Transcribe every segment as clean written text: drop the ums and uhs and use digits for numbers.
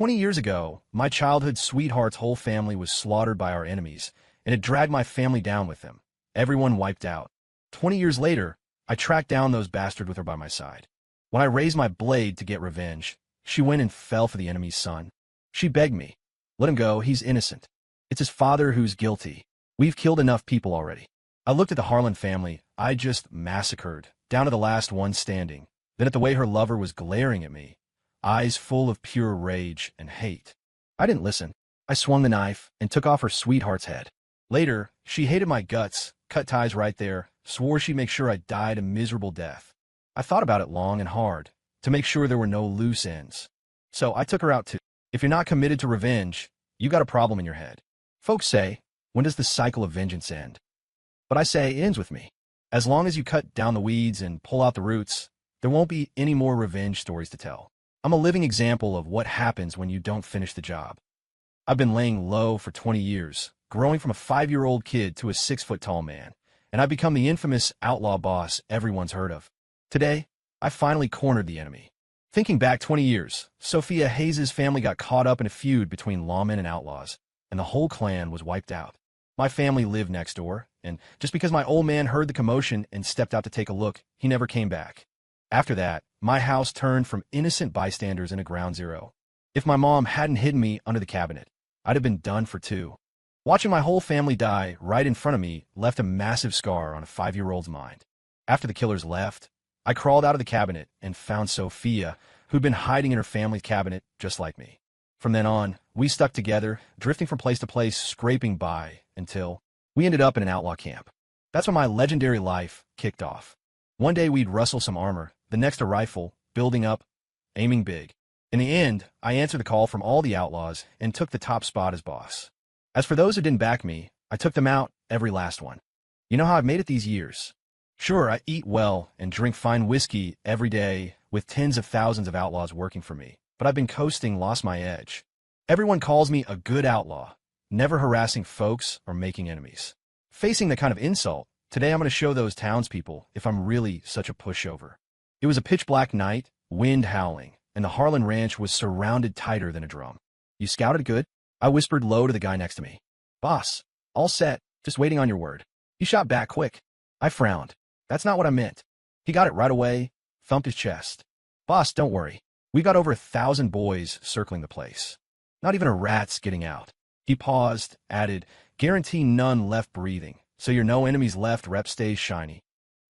20 years ago, my childhood sweetheart's whole family was slaughtered by our enemies, and it dragged my family down with them. Everyone wiped out. 20 years later, I tracked down those bastards with her by my side. When I raised my blade to get revenge, she went and fell for the enemy's son. She begged me, "Let him go, he's innocent. It's his father who's guilty. We've killed enough people already." I looked at the Harlan family I just massacred, down to the last one standing, then at the way her lover was glaring at me, eyes full of pure rage and hate. I didn't listen. I swung the knife and took off her sweetheart's head. Later, she hated my guts, cut ties right there, swore she'd make sure I died a miserable death. I thought about it long and hard, to make sure there were no loose ends. So I took her out too. If you're not committed to revenge, you got a problem in your head. Folks say, when does the cycle of vengeance end? But I say it ends with me. As long as you cut down the weeds and pull out the roots, there won't be any more revenge stories to tell. I'm a living example of what happens when you don't finish the job. I've been laying low for 20 years, growing from a 5-year-old kid to a 6-foot-tall man, and I've become the infamous outlaw boss everyone's heard of. Today, I finally cornered the enemy. Thinking back 20 years, Sophia Hayes' family got caught up in a feud between lawmen and outlaws, and the whole clan was wiped out. My family lived next door, and just because my old man heard the commotion and stepped out to take a look, he never came back. After that, my house turned from innocent bystanders into ground zero. If my mom hadn't hidden me under the cabinet, I'd have been done for two. Watching my whole family die right in front of me left a massive scar on a 5-year-old's mind. After the killers left, I crawled out of the cabinet and found Sophia, who'd been hiding in her family's cabinet just like me. From then on, we stuck together, drifting from place to place, scraping by, until we ended up in an outlaw camp. That's when my legendary life kicked off. One day we'd rustle some armor, the next a rifle, building up, aiming big. In the end, I answered the call from all the outlaws and took the top spot as boss. As for those who didn't back me, I took them out, every last one. You know how I've made it these years? Sure, I eat well and drink fine whiskey every day with tens of thousands of outlaws working for me, but I've been coasting, lost my edge. Everyone calls me a good outlaw, never harassing folks or making enemies. Facing the kind of insult, today I'm going to show those townspeople if I'm really such a pushover. It was a pitch-black night, wind howling, and the Harlan ranch was surrounded tighter than a drum. "You scouted good?" I whispered low to the guy next to me. "Boss, all set, just waiting on your word." He shot back quick. I frowned. "That's not what I meant." He got it right away, thumped his chest. "Boss, don't worry. We got over 1,000 boys circling the place. Not even a rat's getting out." He paused, added, "Guarantee none left breathing, so your no enemies left rep stays shiny."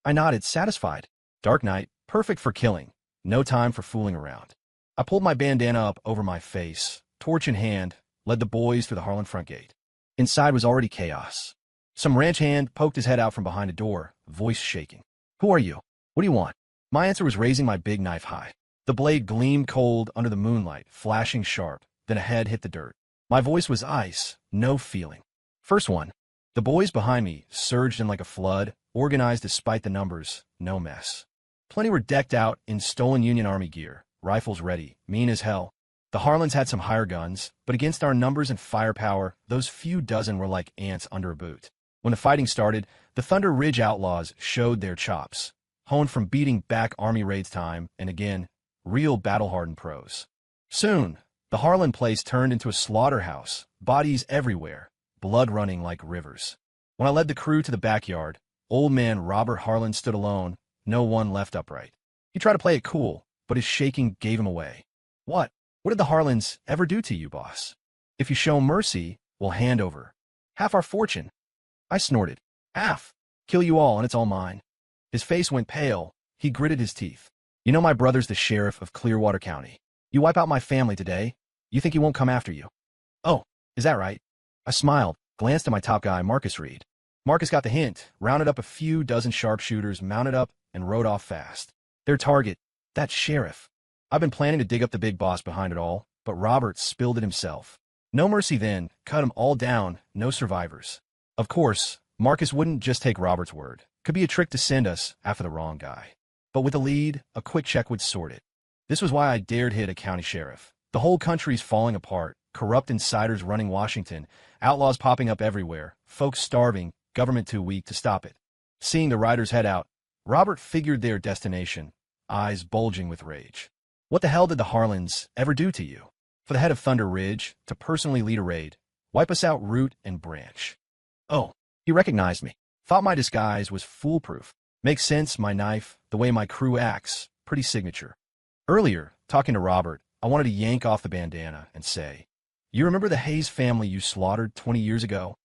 I nodded, satisfied. Dark night, perfect for killing. No time for fooling around. I pulled my bandana up over my face, torch in hand, led the boys through the Harlan front gate. Inside was already chaos. Some ranch hand poked his head out from behind a door, voice shaking. "Who are you? What do you want?" My answer was raising my big knife high. The blade gleamed cold under the moonlight, flashing sharp, then a head hit the dirt. My voice was ice, no feeling. "First one." The boys behind me surged in like a flood, organized despite the numbers, no mess. Plenty were decked out in stolen Union Army gear, rifles ready, mean as hell. The Harlans had some higher guns, but against our numbers and firepower, those few dozen were like ants under a boot. When the fighting started, the Thunder Ridge Outlaws showed their chops, honed from beating back Army raids time and again, real battle-hardened pros. Soon, the Harlan place turned into a slaughterhouse, bodies everywhere, blood running like rivers. When I led the crew to the backyard, old man Robert Harlan stood alone, no one left upright. He tried to play it cool, but his shaking gave him away. What did the Harlans ever do to you, boss? If you show mercy, we'll hand over half our fortune." I snorted. "Half? Kill you all and it's all mine." His face went pale. He gritted his teeth. "You know my brother's the sheriff of Clearwater County. You wipe out my family today, you think he won't come after you?" "Oh, is that right?" I smiled, glanced at my top guy, Marcus Reed. Marcus got the hint, rounded up a few dozen sharpshooters, mounted up, and rode off fast. Their target, that sheriff. I've been planning to dig up the big boss behind it all, but Robert spilled it himself. No mercy then, cut them all down, no survivors. Of course, Marcus wouldn't just take Robert's word. Could be a trick to send us after the wrong guy. But with a lead, a quick check would sort it. This was why I dared hit a county sheriff. The whole country's falling apart, corrupt insiders running Washington, outlaws popping up everywhere, folks starving, government too weak to stop it. Seeing the riders head out, Robert figured their destination, eyes bulging with rage. "What the hell did the Harlans ever do to you?" For the head of Thunder Ridge to personally lead a raid, wipe us out root and branch. Oh, he recognized me. Thought my disguise was foolproof. Makes sense, my knife, the way my crew acts, pretty signature. Earlier, talking to Robert, I wanted to yank off the bandana and say, "You remember the Hayes family you slaughtered 20 years ago?"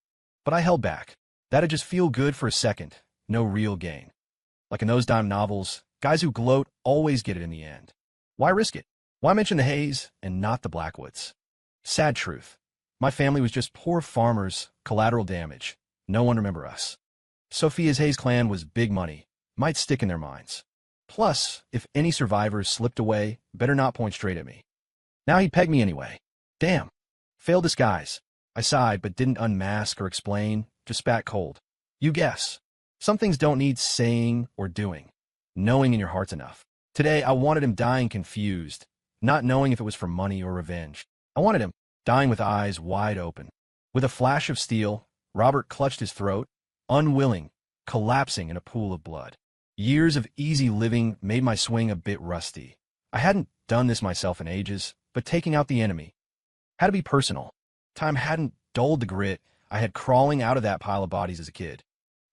But I held back. That'd just feel good for a second, no real gain. Like in those dime novels, guys who gloat always get it in the end. Why risk it? Why mention the Hayes and not the Blackwoods? Sad truth. My family was just poor farmers, collateral damage. No one remember us. Sophia's Hayes clan was big money, might stick in their minds. Plus, if any survivors slipped away, better not point straight at me. Now he'd peg me anyway. Damn. Failed disguise. I sighed but didn't unmask or explain, just spat cold. You guess. Some things don't need saying or doing. Knowing in your heart's enough. Today, I wanted him dying confused, not knowing if it was for money or revenge. I wanted him dying with eyes wide open. With a flash of steel, Robert clutched his throat, unwilling, collapsing in a pool of blood. Years of easy living made my swing a bit rusty. I hadn't done this myself in ages, but taking out the enemy had to be personal. Time hadn't dulled the grit I had crawling out of that pile of bodies as a kid.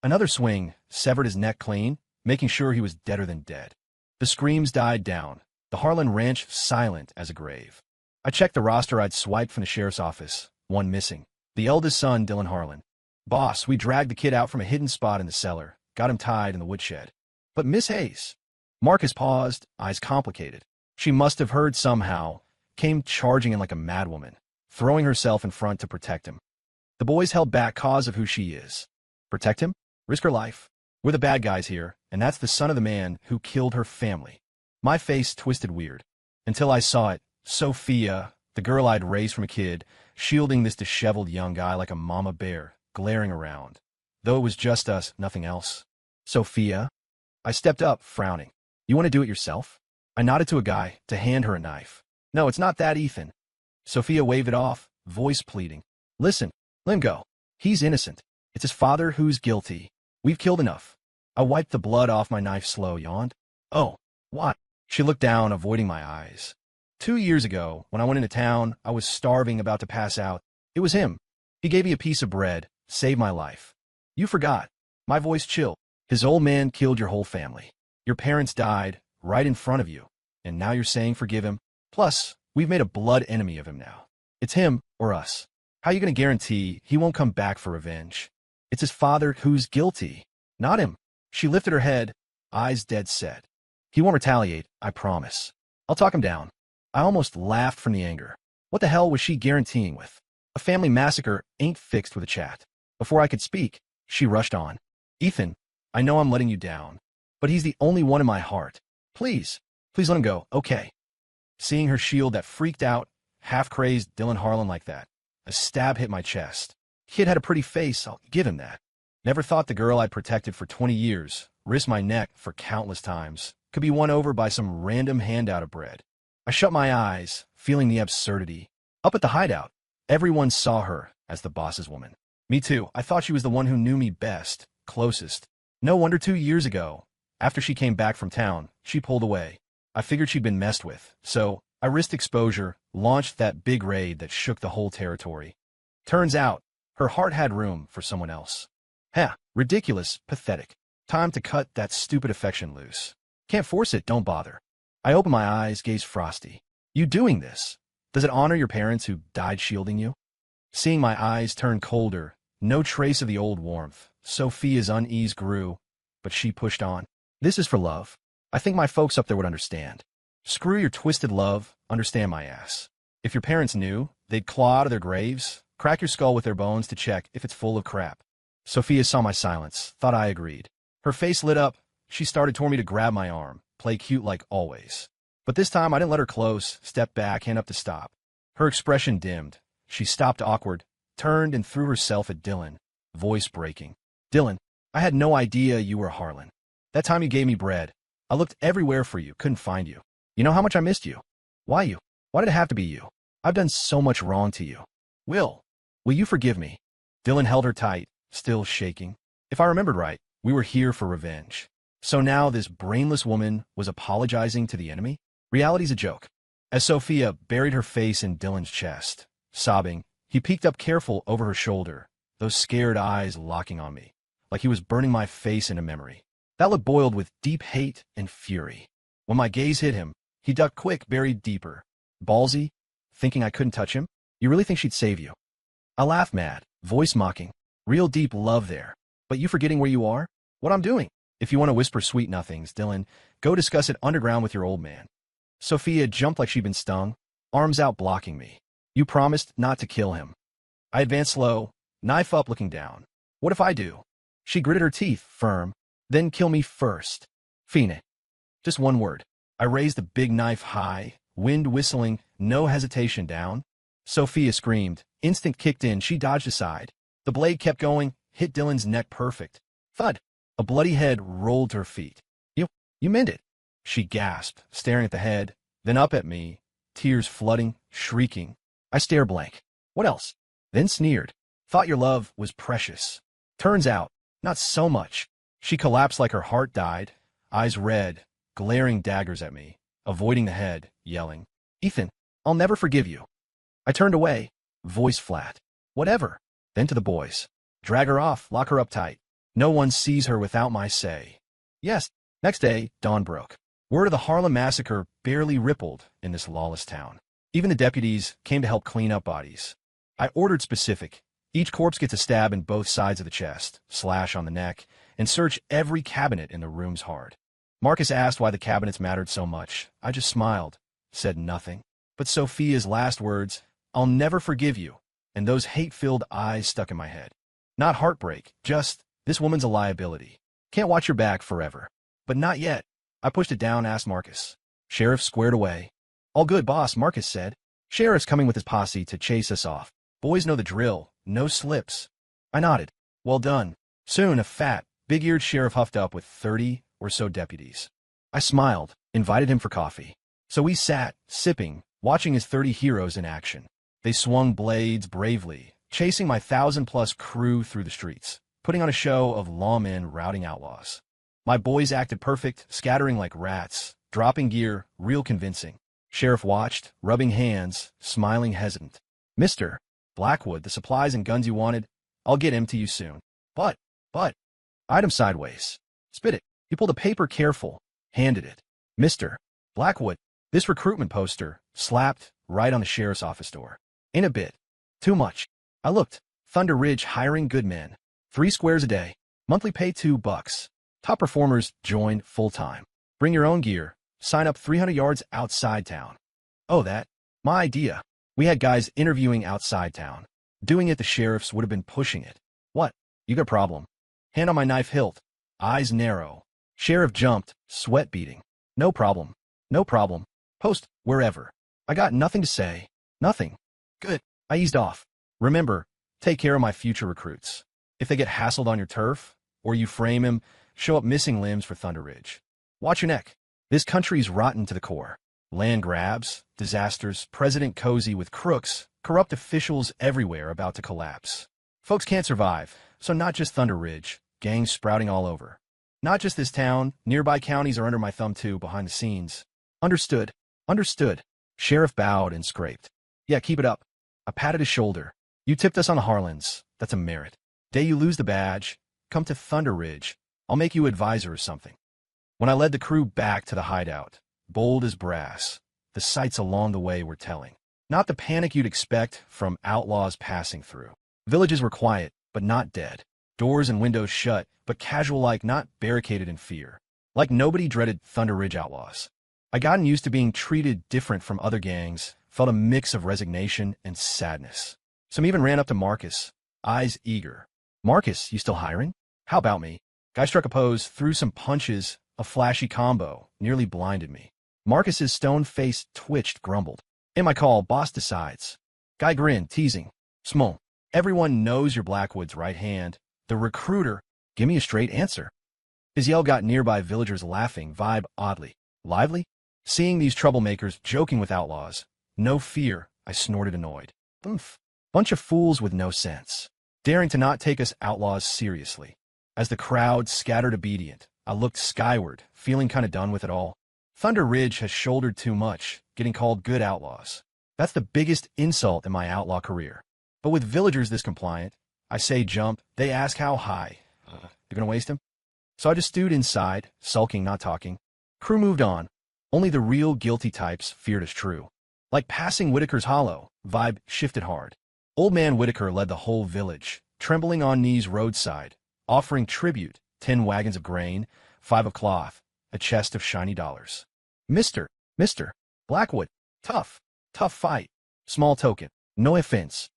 Another swing severed his neck clean, making sure he was deader than dead. The screams died down, the Harlan Ranch silent as a grave. I checked the roster I'd swiped from the sheriff's office, one missing. The eldest son, Dylan Harlan. Boss, we dragged the kid out from a hidden spot in the cellar, got him tied in the woodshed. But Miss Hayes. Marcus paused, eyes complicated. She must have heard somehow, came charging in like a madwoman, throwing herself in front to protect him. The boys held back cause of who she is. Protect him? Risk her life? We're the bad guys here, and that's the son of the man who killed her family. My face twisted weird. Until I saw it, Sophia, the girl I'd raised from a kid, shielding this disheveled young guy like a mama bear, glaring around. Though it was just us, nothing else. Sophia? I stepped up, frowning. You want to do it yourself? I nodded to a guy to hand her a knife. No, it's not that, Ethan. Sophia waved it off, voice pleading. Listen, let him go. He's innocent. It's his father who's guilty. We've killed enough. I wiped the blood off my knife slow, yawned. Oh, what? She looked down, avoiding my eyes. 2 years ago, when I went into town, I was starving, about to pass out. It was him. He gave me a piece of bread, saved my life. You forgot. My voice chilled. His old man killed your whole family. Your parents died right in front of you, and now you're saying forgive him? Plus, we've made a blood enemy of him now. It's him or us. How are you going to guarantee he won't come back for revenge? It's his father who's guilty, not him. She lifted her head, eyes dead set. He won't retaliate, I promise. I'll talk him down. I almost laughed from the anger. What the hell was she guaranteeing with? A family massacre ain't fixed with a chat. Before I could speak, she rushed on. Ethan, I know I'm letting you down, but he's the only one in my heart. Please let him go, okay? Seeing her shield that freaked out, half-crazed Dylan Harlan like that, a stab hit my chest. Kid had a pretty face, I'll give him that. Never thought the girl I'd protected for 20 years, risked my neck for countless times, could be won over by some random handout of bread. I shut my eyes, feeling the absurdity. Up at the hideout, everyone saw her as the boss's woman. Me too, I thought she was the one who knew me best, closest. No wonder 2 years ago, after she came back from town, she pulled away. I figured she'd been messed with, so I risked exposure, launched that big raid that shook the whole territory. Turns out, her heart had room for someone else. Ridiculous, pathetic. Time to cut that stupid affection loose. Can't force it, don't bother. I opened my eyes, gaze frosty. You doing this? Does it honor your parents who died shielding you? Seeing my eyes turn colder, no trace of the old warmth, Sophia's unease grew, but she pushed on. This is for love. I think my folks up there would understand. Screw your twisted love, understand my ass. If your parents knew, they'd claw out of their graves, crack your skull with their bones to check if it's full of crap. Sophia saw my silence, thought I agreed. Her face lit up, she started toward me to grab my arm, play cute like always. But this time I didn't let her close, stepped back, hand up to stop. Her expression dimmed. She stopped awkward, turned and threw herself at Dylan, voice breaking. Dylan, I had no idea you were Harlan. That time you gave me bread, I looked everywhere for you, couldn't find you. You know how much I missed you? Why you? Why did it have to be you? I've done so much wrong to you. Will you forgive me? Dylan held her tight, still shaking. If I remembered right, we were here for revenge. So now this brainless woman was apologizing to the enemy? Reality's a joke. As Sophia buried her face in Dylan's chest, sobbing, he peeked up careful over her shoulder, those scared eyes locking on me, like he was burning my face into memory. That look boiled with deep hate and fury. When my gaze hit him, he ducked quick, buried deeper. Ballsy, thinking I couldn't touch him? You really think she'd save you? I laughed mad, voice mocking. Real deep love there. But you forgetting where you are? What I'm doing? If you want to whisper sweet nothings, Dylan, go discuss it underground with your old man. Sophia jumped like she'd been stung, arms out blocking me. You promised not to kill him. I advanced slow, knife up looking down. What if I do? She gritted her teeth, firm. Then kill me first. Fine. Just one word. I raised the big knife high, wind whistling, no hesitation down. Sophia screamed. Instinct kicked in, she dodged aside. The blade kept going, hit Dylan's neck perfect. Thud. A bloody head rolled to her feet. You meant it. She gasped, staring at the head, then up at me, tears flooding, shrieking. I stare blank. What else? Then sneered. Thought your love was precious. Turns out, not so much. She collapsed like her heart died, eyes red, glaring daggers at me, avoiding the head, yelling, Ethan, I'll never forgive you. I turned away, voice flat. Whatever. Then to the boys. Drag her off, lock her up tight. No one sees her without my say. Yes. Next day, dawn broke. Word of the Harlem massacre barely rippled in this lawless town. Even the deputies came to help clean up bodies. I ordered specific. Each corpse gets a stab in both sides of the chest, slash on the neck, and search every cabinet in the rooms hard. Marcus asked why the cabinets mattered so much. I just smiled, said nothing. But Sophia's last words, I'll never forgive you, and those hate-filled eyes stuck in my head. Not heartbreak, just, this woman's a liability. Can't watch your back forever. But not yet. I pushed it down, asked Marcus. Sheriff squared away. All good, boss, Marcus said. Sheriff's coming with his posse to chase us off. Boys know the drill, no slips. I nodded. Well done. Soon a fat, big-eared sheriff huffed up with 30 or so deputies. I smiled, invited him for coffee. So we sat, sipping, watching his 30 heroes in action. They swung blades bravely, chasing my 1,000-plus crew through the streets, putting on a show of lawmen routing outlaws. My boys acted perfect, scattering like rats, dropping gear, real convincing. Sheriff watched, rubbing hands, smiling hesitant. Mr. Blackwood, the supplies and guns you wanted, I'll get him to you soon. But, eyed him sideways. Spit it. He pulled a paper careful, handed it. Mr. Blackwood, this recruitment poster, slapped right on the sheriff's office door. Ain't a bit. Too much. I looked. Thunder Ridge hiring good men. 3 squares a day. Monthly pay $2. Top performers join full-time. Bring your own gear. Sign up 300 yards outside town. Oh, that? My idea. We had guys interviewing outside town. Doing it, the sheriffs would have been pushing it. What? You got a problem? Hand on my knife hilt. Eyes narrow. Sheriff jumped, sweat beading. No problem. No problem. Post, wherever. I got nothing to say. Nothing. Good. I eased off. Remember, take care of my future recruits. If they get hassled on your turf, or you frame him, show up missing limbs for Thunder Ridge. Watch your neck. This country's rotten to the core. Land grabs, disasters, president cozy with crooks, corrupt officials everywhere about to collapse. Folks can't survive, so not just Thunder Ridge, gangs sprouting all over. Not just this town, nearby counties are under my thumb too, behind the scenes. Understood. Understood. Sheriff bowed and scraped. Yeah, keep it up. I patted his shoulder. You tipped us on the Harlans. That's a merit. Day you lose the badge, come to Thunder Ridge. I'll make you advisor or something. When I led the crew back to the hideout, bold as brass, the sights along the way were telling. Not the panic you'd expect from outlaws passing through. Villages were quiet, but not dead. Doors and windows shut, but casual-like, not barricaded in fear. Like nobody dreaded Thunder Ridge outlaws. I gotten used to being treated different from other gangs, felt a mix of resignation and sadness. Some even ran up to Marcus, eyes eager. Marcus, you still hiring? How about me? Guy struck a pose, threw some punches, a flashy combo, nearly blinded me. Marcus's stone face twitched, grumbled. In my call, boss decides. Guy grinned, teasing. Small. Everyone knows you're Blackwood's right hand. The recruiter, give me a straight answer. His yell got nearby villagers laughing, vibe oddly. Lively? Seeing these troublemakers joking with outlaws. No fear, I snorted annoyed. Oomph. Bunch of fools with no sense. Daring to not take us outlaws seriously. As the crowd scattered obedient, I looked skyward, feeling kinda done with it all. Thunder Ridge has shouldered too much, getting called good outlaws. That's the biggest insult in my outlaw career. But with villagers this compliant, I say jump, they ask how high. You're gonna waste him? So I just stewed inside, sulking, not talking. Crew moved on. Only the real guilty types feared us true. Like passing Whitaker's Hollow, vibe shifted hard. Old man Whitaker led the whole village, trembling on knees roadside, offering tribute, 10 wagons of grain, 5 of cloth, a chest of shiny dollars. Mister, Blackwood, tough fight, small token, no offense.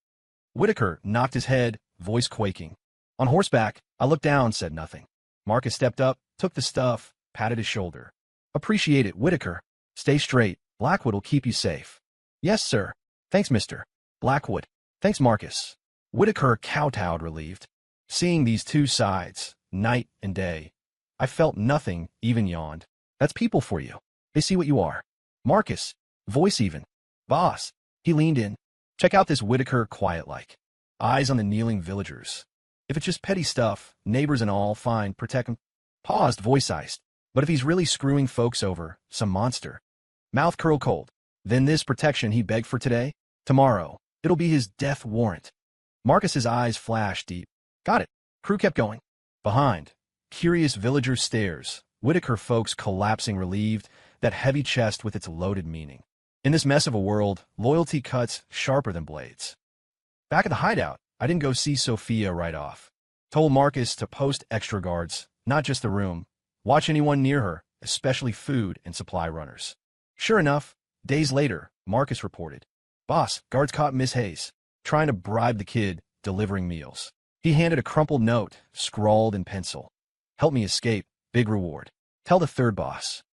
Whitaker knocked his head, voice quaking. On horseback, I looked down, said nothing. Marcus stepped up, took the stuff, patted his shoulder. Appreciate it, Whitaker. Stay straight, Blackwood will keep you safe. Yes, sir. Thanks, Mr. Blackwood. Thanks, Marcus. Whitaker kowtowed, relieved. Seeing these two sides, night and day, I felt nothing, even yawned. That's people for you. They see what you are. Marcus, voice even. Boss. He leaned in. Check out this Whitaker quiet-like. Eyes on the kneeling villagers. If it's just petty stuff, neighbors and all, fine, protect him. Paused, voice iced. But if he's really screwing folks over, some monster. Mouth curled cold. Then this protection he begged for today? Tomorrow. It'll be his death warrant. Marcus's eyes flashed deep. Got it. Crew kept going. Behind. Curious villager stares. Whitaker folks collapsing relieved, that heavy chest with its loaded meaning. In this mess of a world, loyalty cuts sharper than blades. Back at the hideout, I didn't go see Sophia right off. Told Marcus to post extra guards, not just the room. Watch anyone near her, especially food and supply runners. Sure enough, days later, Marcus reported. Boss, guards caught Miss Hayes, trying to bribe the kid, delivering meals. He handed a crumpled note, scrawled in pencil. Help me escape, big reward. Tell the third boss.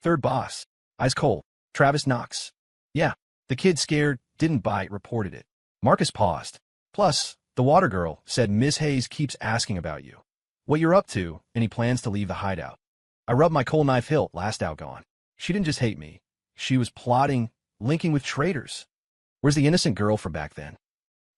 Third boss. Eyes cold. Travis Knox. Yeah, the kid scared, didn't bite, reported it. Marcus paused. Plus, the water girl said Miss Hayes keeps asking about you. What you're up to, and he plans to leave the hideout. I rubbed my coal knife hilt, last out gone. She didn't just hate me. She was plotting, linking with traitors. Where's the innocent girl from back then?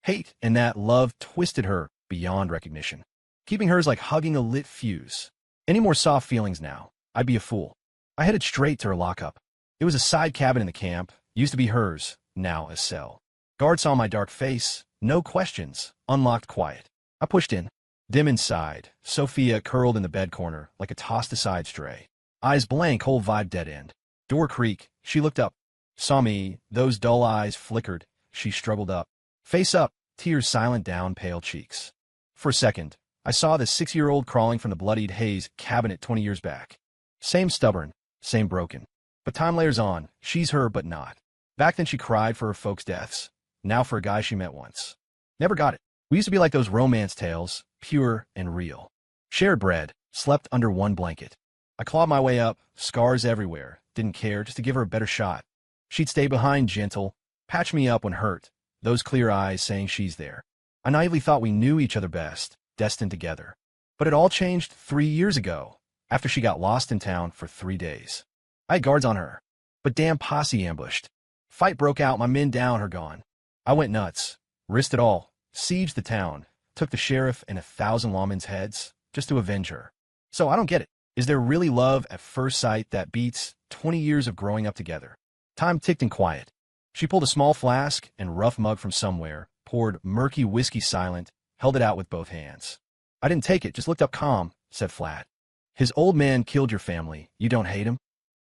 Hate and that love twisted her beyond recognition, keeping hers like hugging a lit fuse. Any more soft feelings now, I'd be a fool. I headed straight to her lockup. It was a side cabin in the camp, used to be hers, now a cell. Guard saw my dark face, no questions, unlocked quiet. I pushed in. Dim inside, Sophia curled in the bed corner like a tossed-aside stray. Eyes blank, whole vibe dead end. Door creak, she looked up. Saw me, those dull eyes flickered, she struggled up. Face up, tears silent down pale cheeks. For a second, I saw the 6-year-old crawling from the bloodied Hayes cabinet 20 years back. Same stubborn, same broken. But time layers on, she's her but not. Back then she cried for her folks' deaths, now for a guy she met once. Never got it. We used to be like those romance tales, pure and real. Shared bread, slept under one blanket. I clawed my way up, scars everywhere, didn't care, just to give her a better shot. She'd stay behind gentle, patch me up when hurt, those clear eyes saying she's there. I naively thought we knew each other best, destined together. But it all changed 3 years ago, after she got lost in town for 3 days. I had guards on her, but damn posse ambushed. Fight broke out, my men down, her gone. I went nuts, risked it all, sieged the town, took the sheriff and 1,000 lawmen's heads, just to avenge her. So I don't get it. Is there really love at first sight that beats 20 years of growing up together? Time ticked in quiet. She pulled a small flask and rough mug from somewhere, poured murky whiskey silent, held it out with both hands. I didn't take it, just looked up calm, said flat. His old man killed your family. You don't hate him?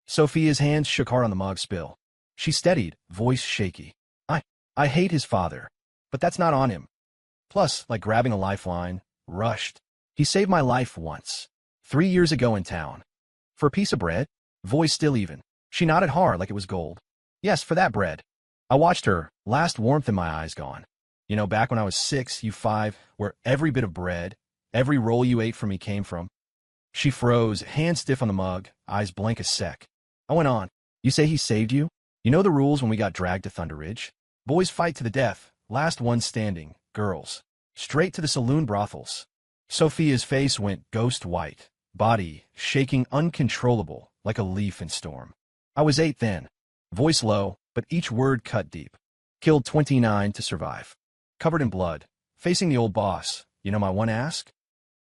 Sophia's hands shook hard on the mug spill. She steadied, voice shaky. I hate his father, but that's not on him. Plus, like grabbing a lifeline, rushed. He saved my life once. 3 years ago in town. For a piece of bread? Voice still even. She nodded hard like it was gold. Yes, for that bread. I watched her, last warmth in my eyes gone. You know, back when I was 6, you 5, where every bit of bread, every roll you ate for me came from. She froze, hand stiff on the mug, eyes blank as sec. I went on. You say he saved you? You know the rules when we got dragged to Thunder Ridge? Boys fight to the death, last one standing, girls. Straight to the saloon brothels. Sophia's face went ghost white, body shaking uncontrollable like a leaf in storm. I was 8 then. Voice low, but each word cut deep. Killed 29 to survive. Covered in blood, facing the old boss. You know my one ask?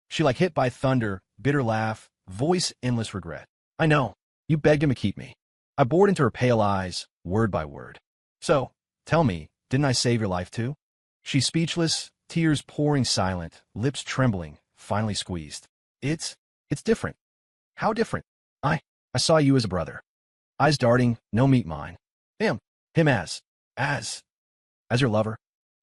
She like hit by thunder, bitter laugh, voice endless regret. I know. You begged him to keep me. I bored into her pale eyes, word by word. So, tell me, didn't I save your life too? She's speechless, tears pouring silent, lips trembling, finally squeezed. It's different. How different? I saw you as a brother. Eyes darting, no meet mine. Him as your lover.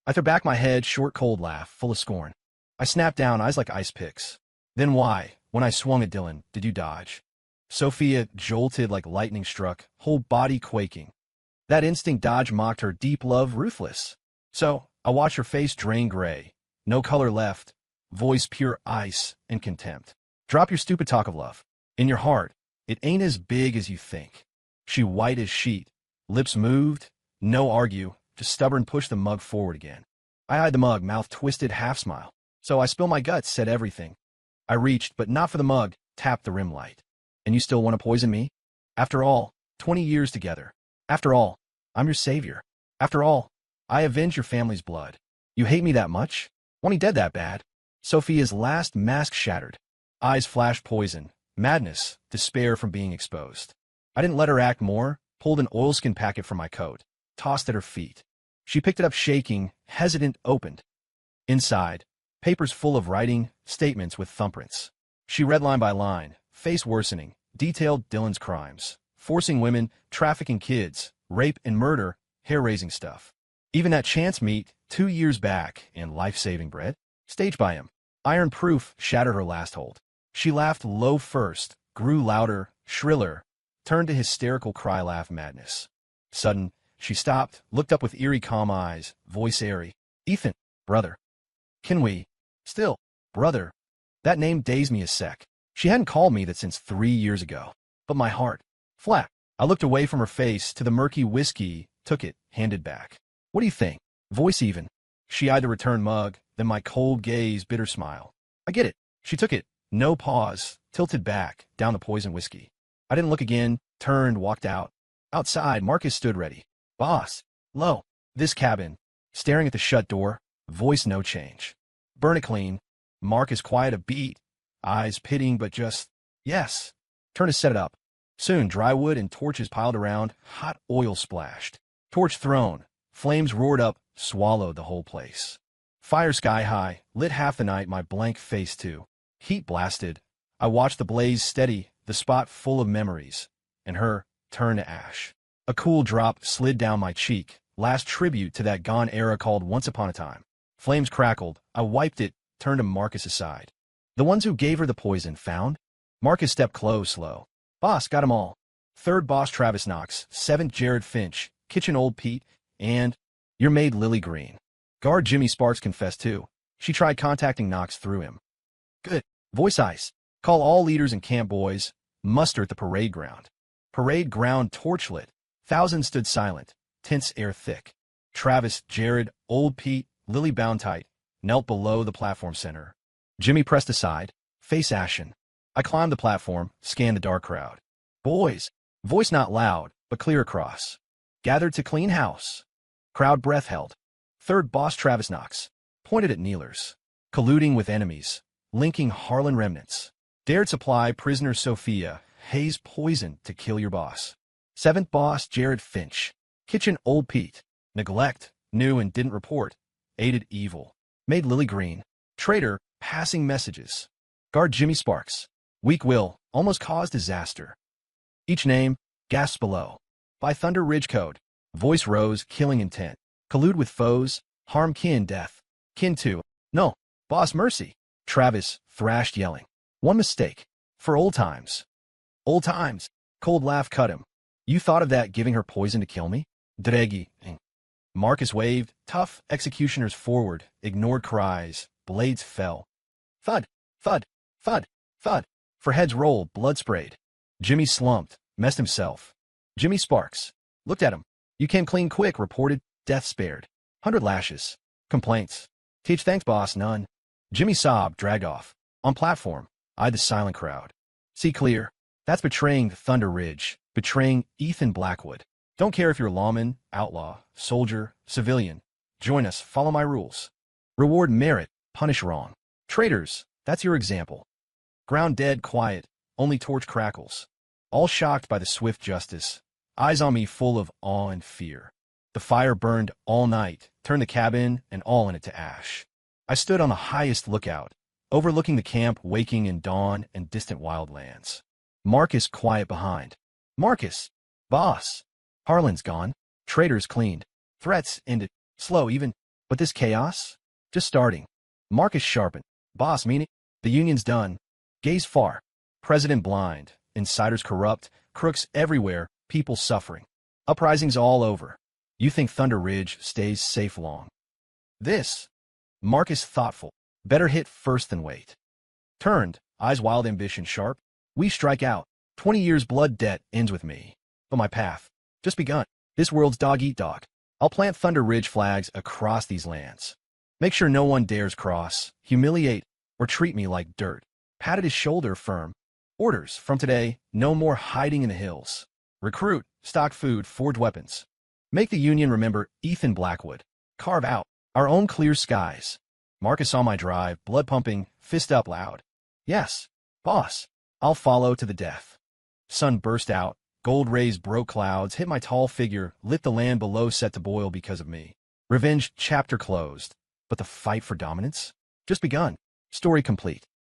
I threw back my head, short cold laugh, full of scorn. I snapped down, eyes like ice picks. Then why, when I swung at Dylan, did you dodge? Sophia jolted like lightning struck, whole body quaking. That instinct dodge mocked her deep love ruthless. So, I watched her face drain gray. No color left. Voice pure ice and contempt. Drop your stupid talk of love. In your heart, it ain't as big as you think. She white as sheet. Lips moved. No argue. Just stubborn push the mug forward again. I eyed the mug, mouth twisted, half smile. So I spill my guts, said everything. I reached, but not for the mug, tapped the rim light. And you still want to poison me? After all, 20 years together. After all, I'm your savior. After all, I avenge your family's blood. You hate me that much? Want me dead that bad? Sophia's last mask shattered. Eyes flashed poison, madness, despair from being exposed. I didn't let her act more, pulled an oilskin packet from my coat, tossed at her feet. She picked it up shaking, hesitant, opened. Inside, papers full of writing, statements with thumbprints. She read line by line, face worsening, detailed Dylan's crimes, forcing women, trafficking kids, rape and murder, hair-raising stuff. Even that chance meet, 2 years back, and life-saving bread, staged by him. Iron proof shattered her last hold. She laughed low first, grew louder, shriller, turned to hysterical cry-laugh madness. Sudden, she stopped, looked up with eerie calm eyes, voice airy. Ethan, brother. Can we? Still, brother. That name dazed me a sec. She hadn't called me that since 3 years ago. But my heart, flat. I looked away from her face to the murky whiskey, took it, handed back. What do you think? Voice even. She eyed the return mug, then my cold gaze, bitter smile. I get it. She took it, no pause, tilted back, down the poison whiskey. I didn't look again, turned, walked out. Outside, Marcus stood ready. Boss. Low. This cabin. Staring at the shut door, voice no change. Burn it clean. Marcus quiet a beat, eyes pitying but just, yes. Turn to set it up. Soon, dry wood and torches piled around, hot oil splashed. Torch thrown, flames roared up, swallowed the whole place. Fire sky high, lit half the night, my blank face too. Heat blasted. I watched the blaze steady, the spot full of memories, and her turn to ash. A cool drop slid down my cheek, last tribute to that gone era called Once Upon a Time. Flames crackled. I wiped it, turned to Marcus aside. The ones who gave her the poison found? Marcus stepped close, slow. Boss, got 'em all. Third boss Travis Knox, seventh Jared Finch, kitchen old Pete, and your maid Lily Green. Guard Jimmy Sparks confessed too. She tried contacting Knox through him. Good. Voice ice. Call all leaders and camp boys. Muster at the parade ground. Parade ground torchlit. Thousands stood silent. Tense air thick. Travis, Jared, old Pete, Lily bound tight, knelt below the platform center. Jimmy pressed aside, face ashen. I climbed the platform, scanned the dark crowd. Boys. Voice not loud, but clear across. Gathered to clean house. Crowd breath held. Third boss Travis Knox. Pointed at kneelers. Colluding with enemies. Linking Harlan remnants. Dared supply prisoner Sophia. Haze poison to kill your boss. Seventh boss Jared Finch. Kitchen old Pete. Neglect. Knew and didn't report. Aided evil. Made Lily Green. Traitor. Passing messages. Guard Jimmy Sparks. Weak will. Almost caused disaster. Each name. Gasps below. By Thunder Ridge Code. Voice rose. Killing intent. Collude with foes. Harm kin death. Kin to. No. Boss mercy. Travis thrashed yelling. One mistake. For old times. Old times. Cold laugh cut him. You thought of that giving her poison to kill me? Dregi. Marcus waved. Tough executioners forward. Ignored cries. Blades fell. Thud. Thud. Thud. Thud. For heads rolled. Blood sprayed. Jimmy slumped. Messed himself. Jimmy Sparks. Looked at him. You came clean quick, reported. Death spared. 100 lashes. Complaints. Teach thanks, boss, none. Jimmy sobbed, dragged off. On platform, eyed the silent crowd. See clear. That's betraying the Thunder Ridge. Betraying Ethan Blackwood. Don't care if you're lawman, outlaw, soldier, civilian. Join us, follow my rules. Reward merit, punish wrong. Traitors, that's your example. Ground dead quiet, only torch crackles. All shocked by the swift justice. eyes on me full of awe and fear. The fire burned all night, turned the cabin and all in it to ash. I stood on the highest lookout, overlooking the camp waking in dawn and distant wildlands. Marcus quiet behind. Marcus! Boss! Harlan's gone. Traitors cleaned. Threats ended. Slow even. But this chaos? Just starting. Marcus sharpened. Boss meaning? The union's done. Gaze far. President blind. Insiders corrupt. Crooks everywhere. People suffering. Uprisings all over. You think Thunder Ridge stays safe long? This. Marcus thoughtful. Better hit first than wait. Turned. Eyes wild, ambition sharp. We strike out. 20 years blood debt ends with me. But my path. Just begun. This world's dog eat dog. I'll plant Thunder Ridge flags across these lands. Make sure no one dares cross, humiliate, or treat me like dirt. Patted his shoulder firm. Orders from today, no more hiding in the hills. Recruit, stock food, forge weapons. Make the Union remember Ethan Blackwood. Carve out our own clear skies. Marcus on my drive, blood pumping, fist up loud. Yes, boss, I'll follow to the death. Sun burst out, gold rays broke clouds, hit my tall figure, lit the land below set to boil because of me. Revenge chapter closed, but the fight for dominance? Just begun. Story complete.